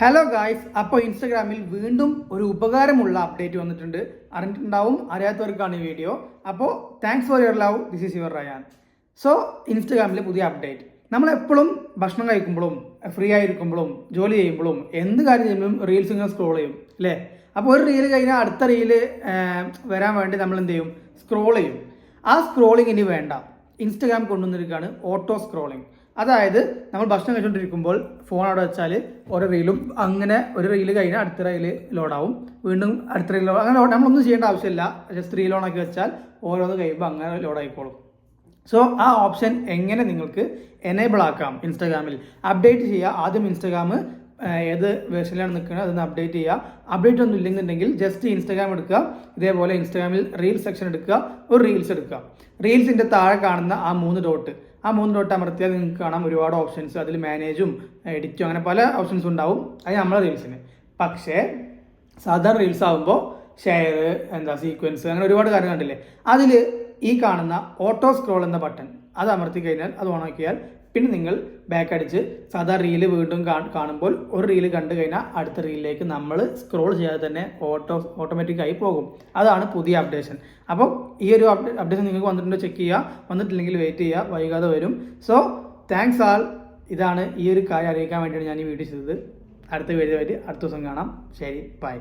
Hello guys, അപ്പോൾ ഇൻസ്റ്റഗ്രാമിൽ വീണ്ടും ഒരു ഉപകാരമുള്ള അപ്ഡേറ്റ് വന്നിട്ടുണ്ട്. അറിഞ്ഞിട്ടുണ്ടാവും, അറിയാത്തവർക്കാണ് ഈ വീഡിയോ. അപ്പോൾ thanks for your love, this is your Ryan. So ഇൻസ്റ്റഗ്രാമിലെ പുതിയ അപ്ഡേറ്റ്. നമ്മളെപ്പോഴും ഭക്ഷണം കഴിക്കുമ്പോഴും ഫ്രീ ആയിരിക്കുമ്പോഴും ജോലി ചെയ്യുമ്പോഴും എന്ത് കാര്യം ചെയ്യുമ്പോഴും റീൽസ് ഇങ്ങനെ സ്ക്രോൾ ചെയ്യും അല്ലേ? അപ്പോൾ ഒരു റീല് കഴിഞ്ഞാൽ അടുത്ത റീല് വരാൻ വേണ്ടി നമ്മൾ എന്ത് ചെയ്യും? സ്ക്രോൾ ചെയ്യും. ആ സ്ക്രോളിങ് ഇനി വേണ്ട. ഇൻസ്റ്റഗ്രാം കൊണ്ടുവന്നിരിക്കുകയാണ് ഓട്ടോ സ്ക്രോളിങ്. അതായത് നമ്മൾ ഭക്ഷണം കഴിച്ചുകൊണ്ടിരിക്കുമ്പോൾ ഫോൺ അവിടെ വെച്ചാൽ ഓരോ റീലും അങ്ങനെ ഒരു റീല് കഴിഞ്ഞാൽ അടുത്ത റീല് ലോഡാവും, വീണ്ടും അടുത്ത റീൽ ലോഡ്, അങ്ങനെ നമ്മളൊന്നും ചെയ്യേണ്ട ആവശ്യമില്ല. ജസ്റ്റ് റീൽ ഓൺ ആക്കി വെച്ചാൽ ഓരോന്ന് കഴിയുമ്പോൾ അങ്ങനെ ലോഡായിക്കോളും. സോ ആ ഓപ്ഷൻ എങ്ങനെ നിങ്ങൾക്ക് എനേബിൾ ആക്കാം ഇൻസ്റ്റാഗ്രാമിൽ അപ്ഡേറ്റ് ചെയ്യുക. ആദ്യം ഇൻസ്റ്റാഗ്രാം ഏത് വേർഷനിലാണ് നിൽക്കുന്നത് അതൊന്ന് അപ്ഡേറ്റ് ചെയ്യുക. അപ്ഡേറ്റ് ഒന്നും ഇല്ലെന്നുണ്ടെങ്കിൽ ജസ്റ്റ് ഇൻസ്റ്റാഗ്രാം എടുക്കുക, ഇതേപോലെ ഇൻസ്റ്റാഗ്രാമിൽ റീൽസ് സെക്ഷൻ എടുക്കുക, ഒരു റീൽസ് എടുക്കുക. റീൽസിൻ്റെ താഴെ കാണുന്ന ആ മൂന്ന് ഡോട്ട് അമർത്തിയാൽ നിങ്ങൾക്ക് കാണാം ഒരുപാട് ഓപ്ഷൻസ്. അതിൽ മാനേജും എഡിറ്റും അങ്ങനെ പല ഓപ്ഷൻസ് ഉണ്ടാവും. അത് നമ്മളെ റീൽസിന്. പക്ഷേ സാധാരണ റീൽസ് ആകുമ്പോൾ ഷെയർ, സീക്വൻസ്, അങ്ങനെ ഒരുപാട് കാര്യം കണ്ടില്ലേ? അതിൽ ഈ കാണുന്ന ഓട്ടോ സ്ക്രോൾ എന്ന ബട്ടൺ അത് അമർത്തി കഴിഞ്ഞാൽ, അത് ഓണാക്കിയാൽ പിന്നെ നിങ്ങൾ ബാക്ക് അടിച്ച് സാധാ റീല് വീണ്ടും കാണുമ്പോൾ ഒരു റീല് കണ്ടു കഴിഞ്ഞാൽ അടുത്ത റീലിലേക്ക് നമ്മൾ സ്ക്രോൾ ചെയ്യാതെ തന്നെ ഓട്ടോമാറ്റിക്കായി പോകും. അതാണ് പുതിയ അപ്ഡേഷൻ. അപ്പോൾ ഈ ഒരു അപ്ഡേഷൻ നിങ്ങൾക്ക് വന്നിട്ടുണ്ടോ ചെക്ക് ചെയ്യുക. വന്നിട്ടില്ലെങ്കിൽ വെയിറ്റ് ചെയ്യുക, വൈകാതെ വരും. സോ താങ്ക്സ് ആൾ. ഇതാണ് ഈ ഒരു കാര്യം അറിയിക്കാൻ വേണ്ടിയാണ് ഞാൻ ഈ വീഡിയോ ചെയ്തത്. അടുത്ത വീഡിയോ ആയിട്ട് അടുത്ത ദിവസം കാണാം. ശരി, ബൈ.